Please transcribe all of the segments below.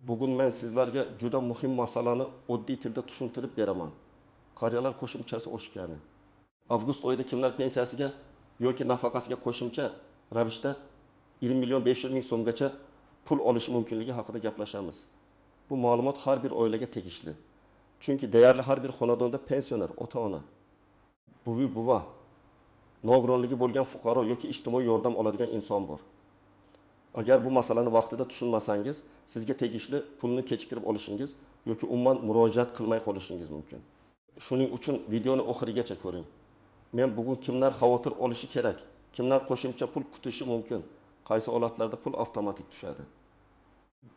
Bugun men sizlarga juda muhim masalani oddiy tilda tushuntirib beraman. Qariyalar qo'shimchasi oshgani. Avgust oyida kimlar pensiyasiga yoki nafaqasiga qo'shimcha ravishda 20 million 500 ming so'mgacha pul olish mumkinligi haqida gaplashamiz. Bu ma'lumot har bir oilaga tegishli. Chunki deyarli har bir xonadonda pensioner, ota-ona, buvi, buva, nogironligi bo'lgan fuqaro yoki ijtimoiy yordam oladigan inson bor. Agar bu masalani vaqtida tushunmasangiz, sizga tegishli pulni kechiktirib olishingiz yoki umuman murojaat qilmay qolishingiz mumkin. Shuning uchun videoni oxirigacha ko'ring. Men bugun kimlar xavotir olishi kerak, kimlar qo'shimcha pul kutishi mumkin, qaysi holatlarda pul avtomatik tushadi,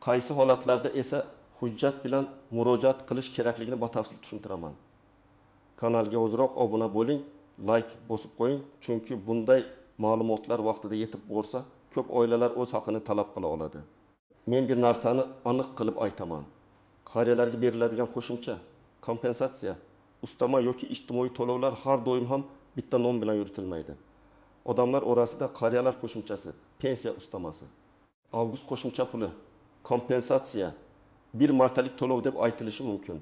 qaysi holatlarda esa hujjat bilan murojaat qilish kerakligini batafsil tushuntiraman. Kanalga o'zroq obuna bo'ling, like bosib qo'ying, chunki bunday ma'lumotlar vaqtida yetib bo'lsa, ko'p oilalar o'z haqini talab qila oladi. Men bir narsani aniq qilib aytaman. Qariyalarga beriladigan qo'shimcha, kompensatsiya, ustama yoki ijtimoiy to'lovlar har doim ham bitta nom bilan yuritilmaydi. Odamlar orasida qariyalar qo'shimchasi, pensiya ustamasi, avgust qo'shimcha puli, kompensatsiya, bir martalik to'lov deb aytilishi mumkin.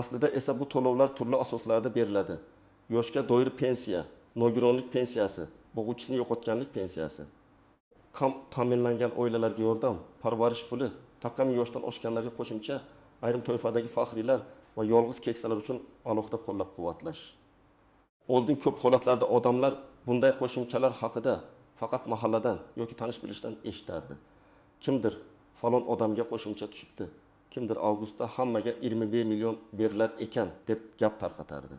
Aslida esa bu to'lovlar turli asoslarda beriladi. Yoshga doir pensiya, nogironlik pensiyasi, bo'g'uvchisini yo'qotganlik pensiyasi, kam ta'minlangan oilalarga yordam, parvarish puli, taqam yoshdan oshganlarga qo'shimcha, ayrim toifadagi faxriylar va yolg'iz keksalar uchun alohida qo'llab-quvvatlash. Oldin ko'p holatlarda odamlar bunday qo'shimchalar haqida faqat mahalladan yoki tanish-bilishdan eshitardi. Kimdir falon odamga qo'shimcha tushibdi, kimdir avgustda hammaga 21 million berilar ekan deb gap tarqatardi.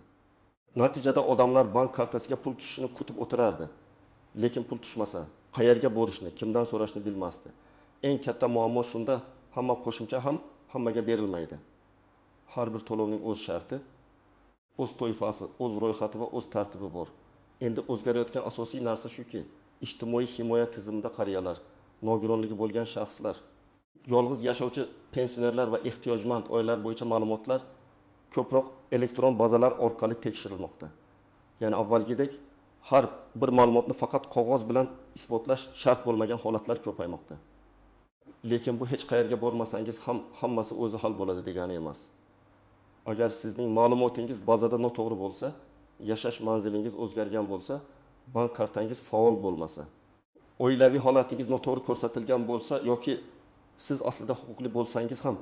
Natijada odamlar bank kartasiga pul tushishini kutib o'tirardi. Lekin pul tushmasa, qayerga borishni, kimdan so'rashni bilmasdi. Eng katta muammo shunda, hamma qo'shimcha ham hammaga berilmaydi. Har bir to'lovning o'z sharti, o'z toifasi, o'z ro'yxati va o'z tartibi bor. Endi o'zgarayotgan asosiy narsa shuki, ijtimoiy himoya tizimida qariyalar, nogironligi bo'lgan shaxslar, yolg'iz yashovchi pensionerlar va ehtiyojmand oilalar bo'yicha ma'lumotlar ko'proq elektron bazalar orqali tekshirilmoqda. Ya'ni avvalgidek har bir ma'lumotni faqat qog'oz bilan isbotlash shart bo'lmagan holatlar ko'paymoqda. Lekin bu hech qayerga bormasangiz ham hammasi o'zi hal bo'ladi degani emas. Agar sizning ma'lumotingiz bazada noto'g'ri bo'lsa, yashash manzilingiz o'zgargan bo'lsa, bank kartangiz faol bo'lmasa, oilaviy holatingiz noto'g'ri ko'rsatilgan bo'lsa yoki siz aslida huquqli bo'lsangiz ham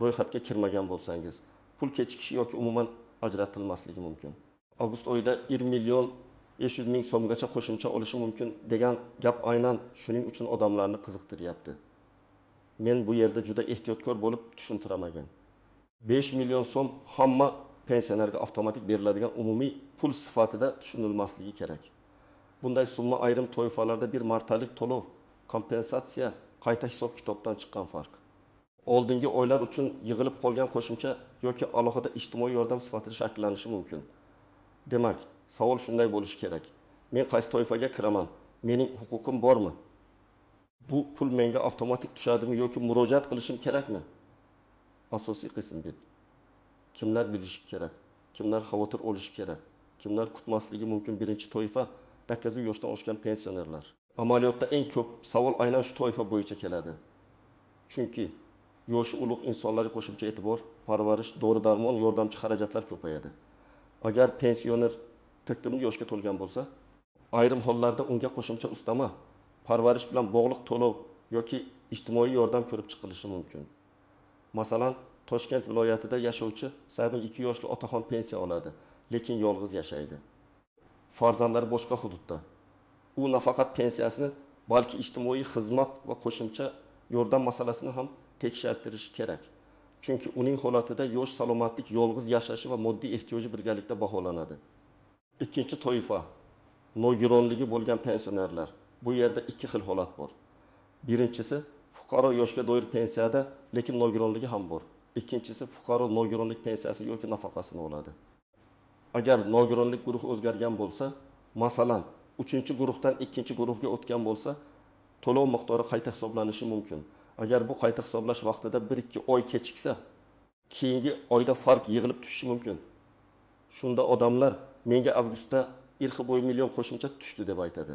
ro'yxatga kirmagan bo'lsangiz, pul kechikishi yoki umuman ajratilmasligi mumkin. Avgust oyida 20 million 500 ming so'mgacha qo'shimcha olishi mumkin degan gap aynan shuning uchun odamlarni qiziqtiryapti. Men bu yerda juda ehtiyotkor bo'lib tushuntiramagan. 5 million so'm hamma pensionerga avtomatik beriladigan umumiy pul sifatida tushunilmasligi kerak. Bunday summa ayrim toifalarda bir martalik to'lov, kompensatsiya, qayta hisob-kitobdan chiqqan farq. Oldingi oylar uchun yig'ilib qolgan qo'shimcha yoki alohida ijtimoiy yordam sifatida shakllanishi mumkin. Demak, savol shunday bo'lishi kerak. Men qaysi toifaga kiraman? Mening huquqim bormi? Bu pul menga avtomatik tushadimi yoki murojaat qilishim kerakmi? Asosiy qism bu. Kimlar bilishi kerak? Kimlar xavotir olishi kerak? Kimlar kutmasligi mumkin? Birinchi toifa dakkazu yoshdan oshgan pensionerlar. Amaliyotda eng ko'p savol aynan shu toifa bo'yicha keladi. Chunki yoshi ulug' insonlarga qo'shimcha e'tibor, parvarish, dori-darmon, yordamchi xarajatlar ko'payadi. Agar pensioner 40 yoshga to'lgan bo'lsa, ayrim hollarda unga qo'shimcha ustama, parvarish bilan bog'liq to'lov yoki ijtimoiy yordam ko'rib chiqilishi mumkin. Masalan, Toshkent viloyatida yashovchi 2 yoshli otaxon pensiya oladi, lekin yolg'iz yashaydi. Farzandlari boshqa hududda. U nafaqat pensiyasini, balki ijtimoiy xizmat va qo'shimcha yordam masalasini ham tekshirtirishi kerak. Chunki uning holatida yosh salomatlik, yolg'iz yashashi va moddiy ehtiyoji birgalikda baholanadi. Ikkinchi toifa, nogironligi bo'lgan pensionerlar. Bu yerda ikki xil holat bor. Birinchisi, fuqaro yoshga doir pensiyada, lekin nogironligi ham bor. Ikkinchisi, fuqaro nogironlik pensiyasi yoki nafaqasini oladi. Agar nogironlik guruhi o'zgargan bo'lsa, masalan, 3-guruhdan 2-guruhga o'tgan bo'lsa, to'lov miqdori qayta hisoblanishi mumkin. Agar bu qayta hisoblash vaqtida 1-2 oy kechiksa, keyingi oyda farq yig'ilib tushishi mumkin. Shunda odamlar menga avgustda 1 million qo'shimcha tushdi deb aytadi.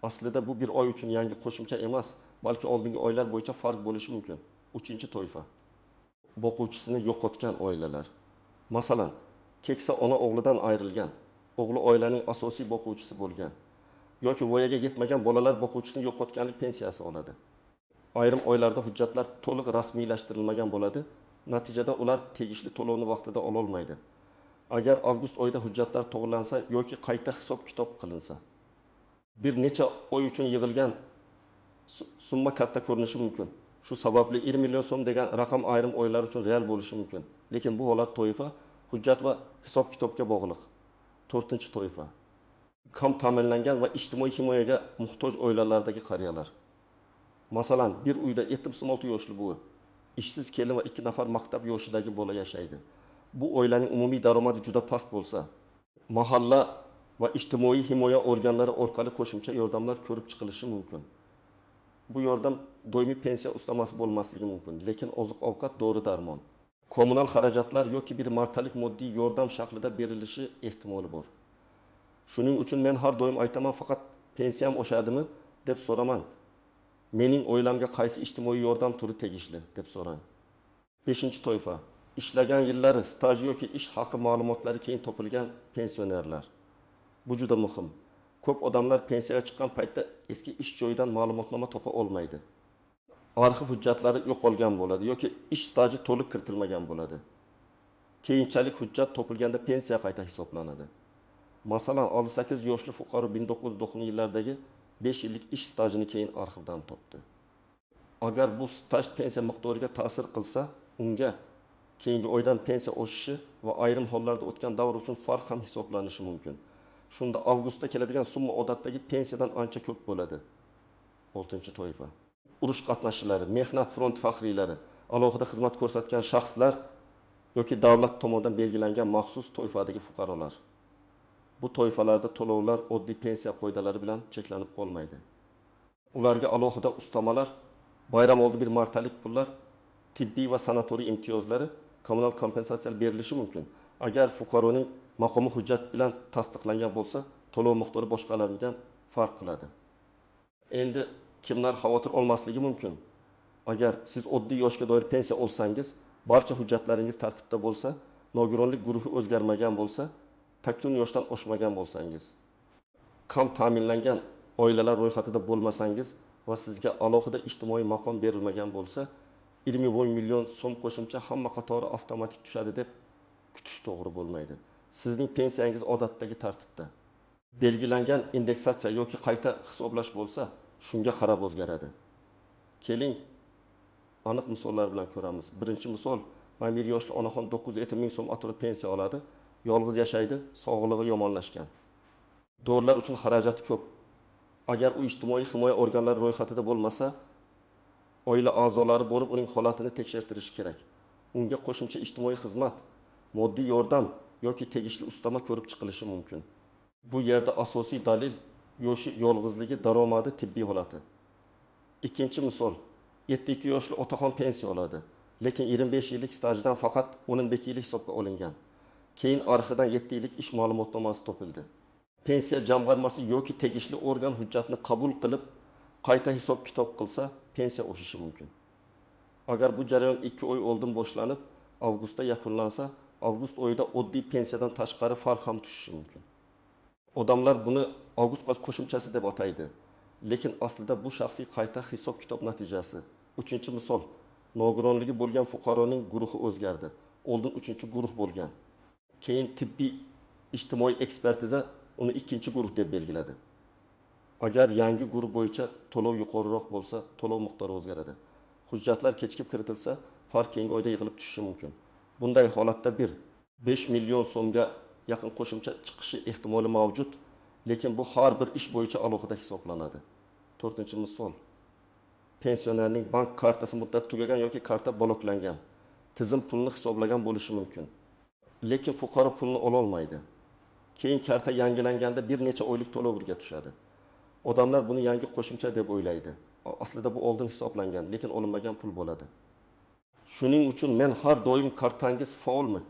Aslida bu bir oy uchun yangi qo'shimcha emas, balki oldingi oylar bo'yicha farq bo'lishi mumkin. Uchinchi toifa. Boquvchisini yo'qotgan oilalar. Masalan, keksa ona o'g'lidan ayrilgan, o'g'li oilaning asosiy boquvchisi bo'lgan yoki voyaga yetmagan bolalar boquvchisini yo'qotganlik pensiyasi oladi. Ayrim oylarda hujjatlar to'liq rasmiylashtirilmagan bo'ladi, natijada ular tegishli to'lovni vaqtida ola olmaydi. Agar avgust oyida hujjatlar to'g'rilansa yoki qayta hisob-kitob qilinsa, bir necha oy uchun yig'ilgan summa katta ko'rinishi mumkin. Shu sababli 20 million so'm degan raqam ayrim oylar uchun real bo'lishi mumkin. Lekin bu holat toifa hujjat va hisob-kitobga bog'liq. 4-toifa. Kam ta'minlangan va ijtimoiy himoyaga muhtoj oilalardagi qariyalar. Masalan, bir uyda 76 yoshli buvi, ishsiz kelin va 2 nafar maktab yoshidagi bola yashaydi. Bu oilaning umumiy daromadi juda past bo'lsa, mahalla va ijtimoiy himoya organlari orqali qo'shimcha yordamlar ko'rib chiqilishi mumkin. Bu yordam doimiy pensiya ustamasi bo'lmasligi mumkin, lekin oziq-ovqat, dori-darmon, kommunal xarajatlar yoki bir martalik moddiy yordam shaklida berilishi ehtimoli bor. Shuning uchun men har doim aytaman, faqat pensiyam oshadimi deb so'raman. Mening oilamga qaysi ijtimoiy yordam turi tegishli deb so'rang. 5-toifa. Ishlagan yillari, staj yoki ish haqi ma'lumotlari keyin topilgan pensionerlar. Bu juda muhim. Ko'p odamlar pensiyaga chiqqan paytda eski ish joyidan ma'lumotnoma topa olmaydi. Arxiv hujjatlari yo'qolgan bo'ladi yoki ish staji to'liq kiritilmagan bo'ladi. Keyinchalik hujjat topilganda pensiya qayta hisoblanadi. Masalan, 68 yoshli fuqaro 1990-yillardagi 5 yillik ish stajini keyin arxivdan topdi. Agar bu staj pensiya miqdoriga ta'sir qilsa, unga keyingi oydan pensiya oshishi va ayrim hollarda o'tgan davr uchun farq ham hisoblanishi mumkin. Shunda avgustda keladigan summa odatdagi pensiyadan ancha ko'p bo'ladi. 6-toifa. Urush qatnashchilari, mehnat front faxriylari, alohida xizmat ko'rsatgan shaxslar yoki davlat tomonidan belgilangan maxsus toifadagi fuqarolar. Bu toifalarda to'lovlar oddiy pensiya qoidalari bilan cheklanib qolmaydi. Ularga alohida ustamalar, bayram oldi bir martalik pullar, tibbiy va sanatoriy imtiyozlari, kommunal kompensatsiyalar berilishi mumkin. Agar fuqaroning maqomi hujjat bilan tasdiqlangan bo'lsa, to'lov miqdori boshqalardan farq qiladi. Endi kimlar xavotir olmasligi mumkin? Agar siz oddiy yoshga doir pensiya olsangiz, barcha hujjatlaringiz tartibda bo'lsa, nogironlik guruhi o'zgarmagan bo'lsa, taktun yoshdan oshmagan bo'lsangiz, kam ta'minlangan oilalar ro'yxatida bo'lmasangiz va sizga alohida ijtimoiy maqom berilmagan bo'lsa, 20 million so'm qo'shimcha hamma qatori avtomatik tushadi deb kutish to'g'ri bo'lmaydi. Sizning pensiyangiz odatdagi tartibda. Belgilangan indeksatsiya yoki qayta hisoblash bo'lsa, shunga qarab o'zgaradi. Keling, aniq misollar bilan ko'ramiz. Birinchi misol, 11 yoshli onaxon 970 ming so'm atrofida pensiya oladi, yolg'iz yashaydi, sog'lig'i yomonlashgan. Dorilar uchun xarajati ko'p. Agar u ijtimoiy himoya organlari ro'yxatida bo'lmasa, oila a'zolari borib uning holatini tekshirtirishi kerak. Unga qo'shimcha ijtimoiy xizmat, moddiy yordam yoki tegishli ustama ko'rib chiqilishi mumkin. Bu yerda asosiy dalil yoshi, yolg'izligi, daromadi, tibbiy holati. Ikkinchi misol, 72 yoshli otaxon pensiya oladi, lekin 25 yillik stajdan faqat 12 yillik hisobga olingan. Keyin arxidan 7 yillik ish ma'lumotnomasi topildi. Pensiya jamg'armasi yoki tegishli organ hujjatni qabul qilib, qayta hisob-kitob qilsa, pensiya oshishi mumkin. Agar bu jarayon 2 oy oldin boshlanib, avgustda yakunlansa, avgust oyida oddiy pensiyadan tashqari farq ham tushishi mumkin. Odamlar buni avgust qo'shimchasi deb ataydi, lekin aslida bu shaxsiy qayta hisob-kitob natijasi. 3-misol, nogironligi bo'lgan fuqaroning guruhi o'zgardi. Oldin 3-guruh bo'lgan. Keyin tibbiy ijtimoiy ekspertiza uni 2-guruh deb belgiladi. Agar yangi guruh bo'yicha to'lov yuqoriroq bo'lsa, to'lov miqdori o'zgaradi. Hujjatlar kechikib kiritilsa, farq keyingi oyda yig'ilib tushishi mumkin. Bunday holatda 5 million so'mga yaqin qo'shimcha chiqishi ehtimoli mavjud, lekin bu har bir ish bo'yicha alohida hisoblanadi. 4-misol, pensionerning bank kartasi muddati tugagan yoki karta bloklangan. Tizim pulni hisoblagan bo'lishi mumkin. Lekin fuqaro pulni ola olmaydi. Keyin karta yangilanganda bir necha oylik to'lov birga tushadi. Odamlar buni yangi qo'shimcha deb o'ylaydi. Aslida bu oldin hisoblangan, lekin olinmagan pul bo'ladi. Shuning uchun men har doim kartangiz faolmi?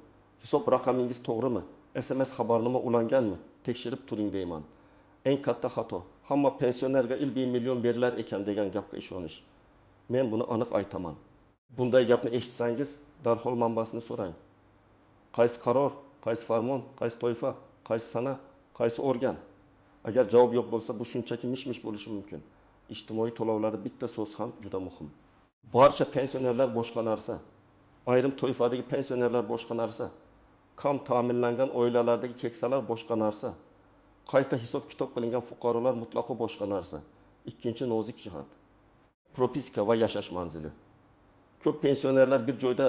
Hisob raqamingiz to'g'rimi? SMS xabarnoma ulanganmi? Tekshirib turing deyman. Eng katta xato, hamma pensionerga 1 million berilar ekan degan gapga ishonish. Men buni aniq aytaman. Bunday gapni eshitsangiz, darhol manbasini so'rang. Qaysi qaror, qaysi farmon, qaysi toifa, qaysi sana, qaysi organ? Agar javob yo'q bo'lsa, bu shunchaki mish-mish bo'lishi mumkin. Ijtimoiy to'lovlarda bitta so'z ham juda muhim. Barcha pensionerlar boshqa narsa. Ayrim toifadagi pensionerlar boshqa narsa. Kam ta'minlangan oilalardagi keksalar boshqa narsa. Qayta hisob-kitob qilingan fuqarolar mutlaqo boshqa narsa. Ikkinchi nozik jihat. Propiska va yashash manzili. Ko'p pensionerlar bir joyda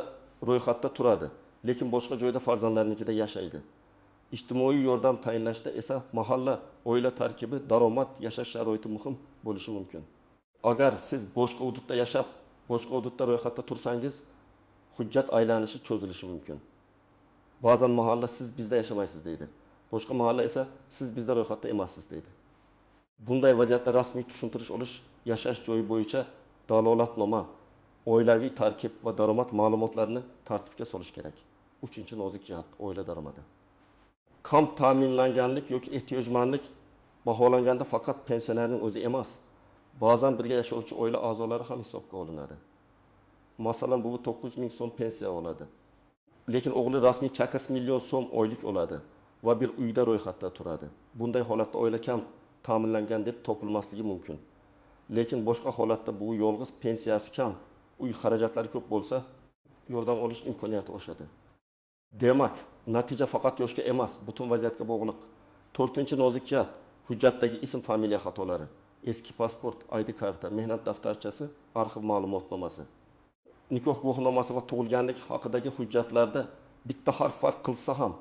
ro'yxatda turadi, lekin boshqa joyda farzandlarnikida yashaydi. Ijtimoiy yordam tayinlashda esa mahalla, oila tarkibi, daromad, yashash sharoiti muhim bo'lishi mumkin. Agar siz boshqa hududda yashab, boshqa hududda ro'yxatda tursangiz, hujjat aylanishi cho'zilishi mumkin. Ba'zan mahalla siz bizda yashamaysiz deydi. Boshqa mahalla esa siz bizda ro'yxatda emassiz deydi. Bunday vaziyatda rasmiy tushuntirish olish, yashash joyi bo'yicha dalolatnoma, oilaviy tarkib va daromad ma'lumotlarini tartibga solish kerak. 3-nozik jihat oila daromadi. Kam ta'minlanganlik yoki ehtiyojmandlik baholanganda faqat pensionerning o'zi emas, ba'zan birga yashovchi oila a'zolari ham hisobga olinadi. Masalan, bu 900 ming so'm pensiya oladi. Lekin o'g'li rasmiy 8 million so'm oylik oladi va bir uyda ro'yxatda turadi. Bunday holatda oila kam ta'minlangan deb topilmasligi mumkin. Lekin boshqa holatda bu yolg'iz pensiyasi kam, uy xarajatlari ko'p bo'lsa, yordam olish imkoniyati oshadi. Demak, natija faqat yoshga emas, butun vaziyatga bog'liq. 4-nozik jihat hujjatdagi ism familiya xatolari, eski pasport, ID karta, mehnat daftarchasi, arxiv ma'lumotnomasi. Nikoh guvohnomasi va tug'ilganlik haqidagi hujjatlarda bitta harf farq qilsa ham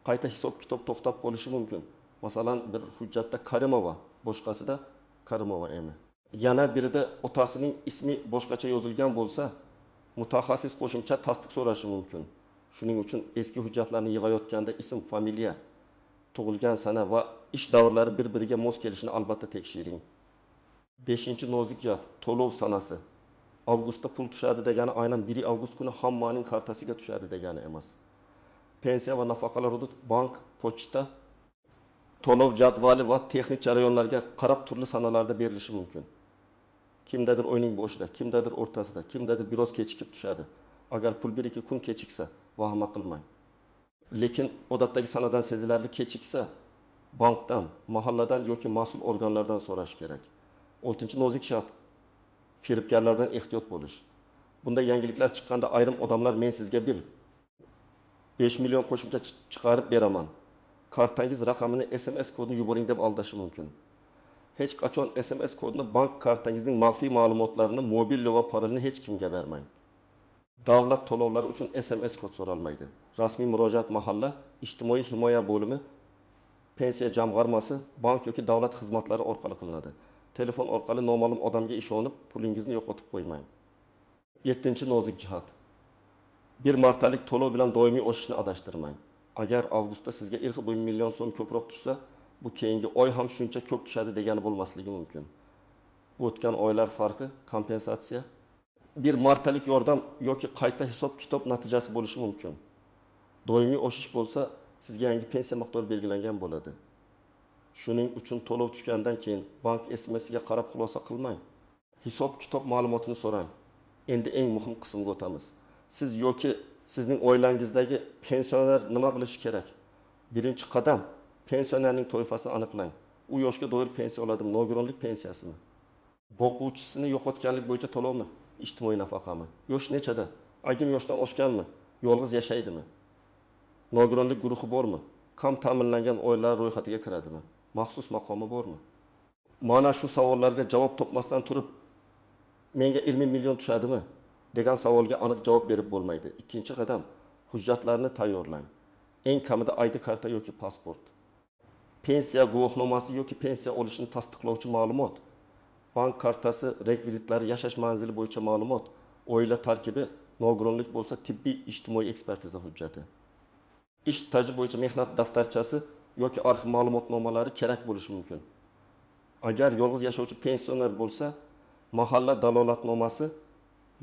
qayta hisob-kitob to'xtab qolishi mumkin. Masalan, bir hujjatda Karimova, boshqasida Karimova emi. Yana birida otasining ismi boshqacha yozilgan bo'lsa, mutaxassis qo'shimcha tasdiq so'rashi mumkin. Shuning uchun eski hujjatlarni yig'ayotganda ism, familiya, tug'ilgan sana va ish davrlari bir-biriga mos kelishini albatta tekshiring. 5-nozik jihat to'lov sanasi. Avgustda pul tushadi degani aynan 1 avgust kuni hammaning kartasiga tushadi degani emas. Pensiya va nafaqalar hudud bank, pochta, to'lov jadvali va texnik jarayonlarga qarab turli sanalarda berilishi mumkin. Kimdadir o'yning boshida, kimdadir o'rtasida, kimdadir biroz kechikib tushadi. Agar pul 1-2 kun kechiksa, vahima qilmang. Lekin odatdagi sanadan sezilarli kechiksa, bankdan, mahalladan yoki mas'ul organlardan so'rash kerak. 6-nozik shart firibgarlardan ehtiyot bo'lish. Bunda yangiliklar chiqqanda ayrim odamlar men sizga 5 million qo'shimcha chiqarib beraman. Kartangiz raqamini SMS kodini yuboring deb aldashi mumkin. Hech qachon SMS kodini bank kartangizning maxfiy ma'lumotlarini, mobil va parolini hech kimga bermang. Davlat to'lovlari uchun SMS kod so'ralmaydi. Rasmiy murojaat mahalla, ijtimoiy himoya bo'limi, pensiya jamg'armasi, bank yoki davlat xizmatlari orqali qilinadi. Telefon orqali noma'lum odamga ishonib, pulingizni yo'qotib qo'ymang. 7-nozik jihat. Bir martalik to'lov bilan doimiy oshishni adashtirmang. Agar avgustda sizga 1 million so'm ko'proq tushsa, bu keyingi oy ham shuncha ko'p tushadi degani bo'lmasligi mumkin. Bu o'tgan oylar farqi, kompensatsiya, bir martalik yordam yoki qayta hisob-kitob natijasi bo'lishi mumkin. Doimiy oshish bo'lsa, sizga yangi pensiya miqdori belgilangan bo'ladi. Shuning uchun to'lov tushgandan keyin bank SMS-ga qarab xulosa qilmang. Hisob-kitob ma'lumotini so'rang. Endi eng muhim qismga o'tamiz. Siz yoki sizning oilangizdagi pensioner nima qilishi kerak? Birinchi qadam pensionerning toifasini aniqlang. U yoshga doir pensiya oladimi, nogironlik pensiyasimi? Boquvchisini yo'qotganlik bo'yicha to'lovmi? Ijtimoiy nafaqami? Yosh nechada? Agim yoshdan oshganmi? Yolg'iz yashaydimi? Nogironlik guruhi bormi? Kam ta'minlangan oilalar ro'yxatiga kiradimi? Maxsus maqomi bormi? Mana shu savollarga javob topmasdan turib, menga 20 million tushadimi degan savolga aniq javob berib bo'lmaydi. Ikkinchi qadam, hujjatlarni tayyorlang. Eng kamida ID karta yoki pasport, pensiya guvohnomasi yoki pensiya olishni tasdiqlovchi ma'lumot, bank kartasi, rekvizitlari, yashash manzili bo'yicha ma'lumot, oila tarkibi, nogironlik bo'lsa tibbiy ijtimoiy ekspertiza hujjati, ish staji bo'yicha mehnat daftarchasi yoki arxiv ma'lumotnomalari kerak bo'lishi mumkin. Agar yolg'iz yashovchi pensioner bo'lsa, mahalla dalolatnomasi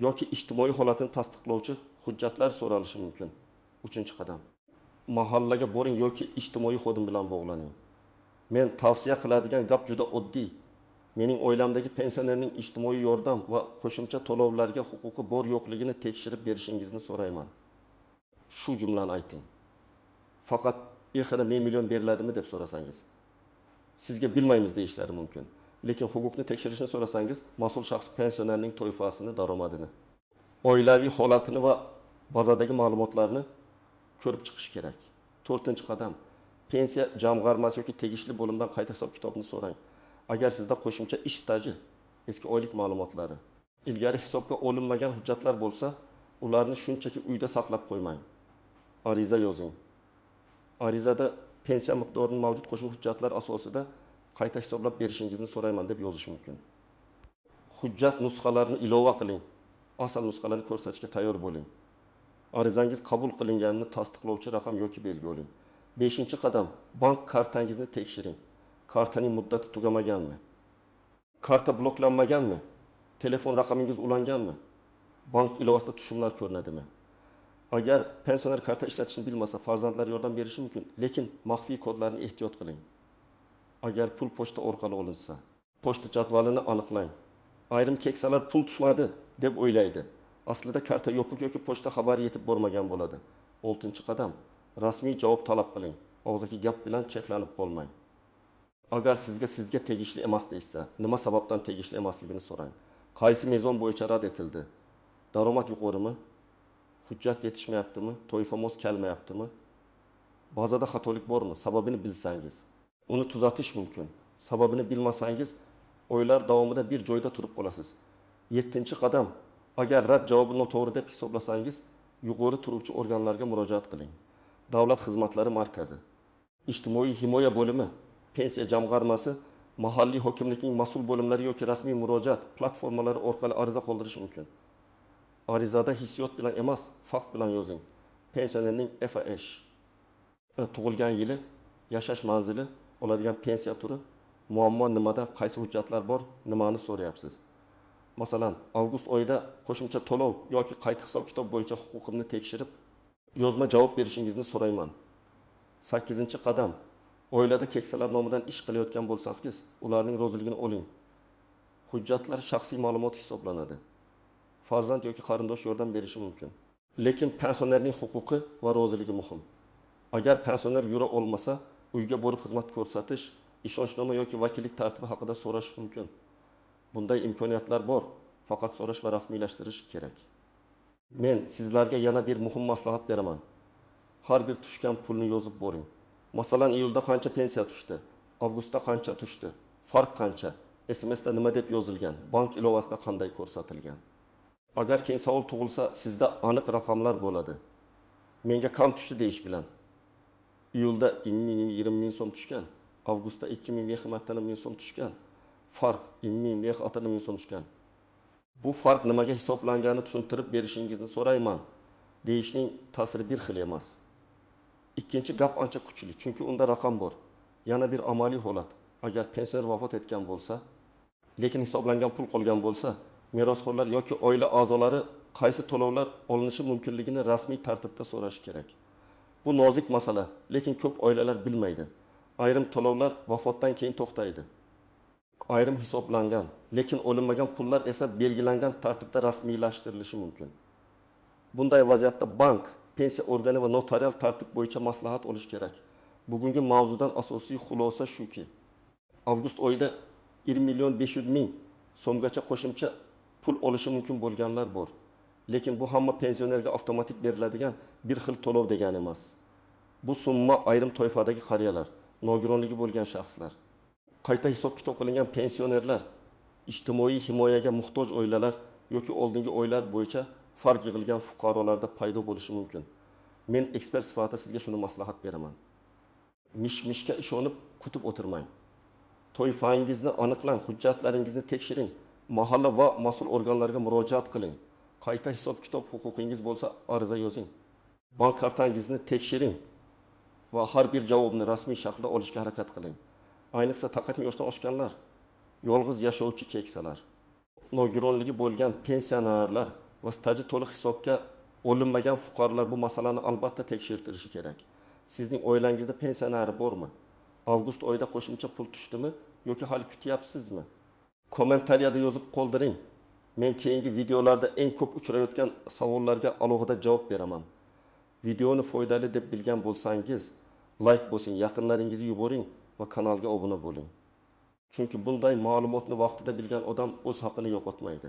yoki ijtimoiy holatini tasdiqlovchi hujjatlar so'ralishi mumkin. 3-qadam. Mahallaga boring yoki ijtimoiy xodim bilan bog'laning. Men tavsiya qiladigan gap juda oddiy. Mening oilamdagi pensionerning ijtimoiy yordam va qo'shimcha to'lovlarga huquqi bor yo'qligini tekshirib berishingizni so'rayman. Shu jumlani ayting. Faqat "Exira men million beriladimi?" deb so'rasangiz, sizga bilmaymiz deyishlari mumkin. Lekin huquqni tekshirishni so'rasangiz, mas'ul shaxs pensionerning to'yfasini, daromadini, oilaviy holatini va bazadagi ma'lumotlarni ko'rib chiqish kerak. 4-qadam. Pensiya jamg'armasi yoki tegishli bo'limdan qayta hisob-kitobni so'rang. Agar sizda qo'shimcha ish staji, eski oylik ma'lumotlari, ilgari hisobga olinmagan hujjatlar bo'lsa, ularni shunchaki uyda saqlab qo'ymang. Ariza yozing. Arizada pensiya miqdorining mavjud qo'shimcha hujjatlar asosida qayta hisoblab berishingizni so'rayman deb yozish mumkin. Hujjat nusxalarini ilova qiling. Asl nusxalarni ko'rsatishga tayyor bo'ling. Arizangiz qabul qilinganini tasdiqlovchi raqam yoki belgi oling. 5-qadam. Bank kartangizni tekshiring. Kartaning muddati tugamaganmi? Karta bloklanmaganmi? Telefon raqamingiz ulanganmi? Bank ilovasida tushumlar ko'rinadimi? Agar pensioner karta ishlatishni bilmasa, farzandlar yordam berishi mumkin, lekin maxfiy kodlarni ehtiyot qiling. Agar pul pochta orqali olinsa, pochta jadvalini aniqlang. Ayrim keksalar pul tushmadi deb o'ylaydi. Aslida karta yopiq yoki pochta xabari yetib bormagan bo'ladi. 6-qadam. Rasmiy javob talab qiling. Og'zaki gap bilan cheklanib qolmang. Agar sizga tegishli emas deysa, nima sababdan tegishli emasligini so'rang. Qaysi mezon bo'yicha rad etildi? Daromad yuqorimi? Hujjat yetishmayaptimi? To'yfa mos kelmayaptimi? Bazada xatolik bormi? Sababini bilsangiz, uni tuzatish mumkin. Sababini bilmasangiz, oylar davomida bir joyda turib qolasiz. 7-qadam. Agar rad javobi noto'g'ri deb hisoblasangiz, yuqori turuvchi organlarga murojaat qiling. Davlat xizmatlari markazi, ijtimoiy himoya bo'limi, pensiya jamg'armasi, mahalliy hokimlikning mas'ul bo'limlari yoki rasmiy murojaat platformalari orqali ariza qoldirish mumkin. Arizada hissiyot bilan emas, fakt bilan yozing. Pensionerning FAH, tug'ilgan yili, yashash manzili, oladigan pensiya turi, muammo nimada, qaysi hujjatlar bor, nimani so'rayapsiz. Masalan, avgust oyida qo'shimcha to'lov yoki qayta hisob-kitob bo'yicha huquqimni tekshirib, yozma javob berishingizni so'rayman. 8-qadam. Oilada keksalar nomidan ish qilayotgan bo'lsangiz, ularning roziligini oling. Hujjatlar shaxsiy ma'lumot hisoblanadi. Farzand yoki qarindosh yordam berishi mumkin. Lekin pensionerning huquqi va roziligi muhim. Agar pensioner yura olmasa, uyga borib xizmat ko'rsatish, ishonchnoma yoki vakillik tartibi haqida so'rash mumkin. Bunday imkoniyatlar bor, faqat so'rash va rasmiylashtirish kerak. Men sizlarga yana bir muhim maslahat beraman. Har bir tushgan pulni yozib boring. Masalan, iyulda qancha pensiya tushdi, avgustda qancha tushdi, farq qancha, SMSda nima deb yozilgan, bank ilovasida qanday ko'rsatilgan. Agar keyin savol tug'ilsa, sizda aniq raqamlar bo'ladi. Menga kam tushdi deyish bilan. Iyulda 20 ming so'm tushgan, avgustda 2 ming ming so'm tushgan. Farq 20 ming so'm tushgan. Bu farq nimaga hisoblangani tushuntirib berishingizni so'rayman. Deyishning ta'siri bir xil emas. Ikkinchi gap ancha kuchli, chunki unda raqam bor. Yana bir amaliy holat. Agar pensioner vafot etgan bo'lsa, lekin hisoblangan pul qolgan bo'lsa, merosxo'rlar yoki oila a'zolari qaysi to'lovlar olinishi mumkinligini rasmiy tartibda so'rash kerak. Bu nozik masala, lekin ko'p oilalar bilmaydi. Ayrim to'lovlar vafotdan keyin to'xtaydi. Ayrim hisoblangan, lekin olinmagan pullar esa belgilangan tartibda rasmiylashtirilishi mumkin. Bunday vaziyatda bank, pensiya organi va notarial tartib bo'yicha maslahat olish kerak. Bugungi mavzudan asosiy xulosa shuki, avgust oyida 20 ming so'mgacha qo'shimcha pul olishi mumkin bo'lganlar bor. Lekin bu hamma pensionerga avtomatik beriladigan bir xil to'lov degani emas. Bu summa ayrim toifadagi qariyalar, nogironligi bo'lgan shaxslar, qayta hisob-kitob qilingan pensionerlar, ijtimoiy himoyaga muhtoj oilalar yoki oldingi oylar bo'yicha farq yig'ilgan fuqarolarda paydo bo'lishi mumkin. Men ekspert sifatida sizga shuni maslahat beraman. Mish-mishga ishonib kutib o'tirmang. Toifangizni aniqlang, hujjatlaringizni tekshiring, mahalla va mas'ul organlarga murojaat qiling. Qayta hisob-kitob huquqingiz bo'lsa, ariza yozing. Bank kartangizni tekshiring va har bir javobni rasmiy shaklda olishga harakat qiling. Ayniqsa taqatim yoshdan oshganlar, yolg'iz yashovchi keksalar, nogironligi bo'lgan pensionerlar va staji to'liq hisobga olinmagan fuqarolar bu masalani albatta tekshirtirishi kerak. Sizning oilangizda pensioneri bormi? Avgust oyida qo'shimcha pul tushdimi yoki hali kutyapsizmi? kommentariyada yozib qoldiring. Men keyingi videolarda eng ko'p uchrayotgan savollarga alohida javob beraman. Videoni foydali deb bilgan bo'lsangiz, like bosing, yaqinlaringizga yuboring va kanalga obuna bo'ling. Chunki bunday ma'lumotni vaqtida bilgan odam o'z haqini yo'qotmaydi.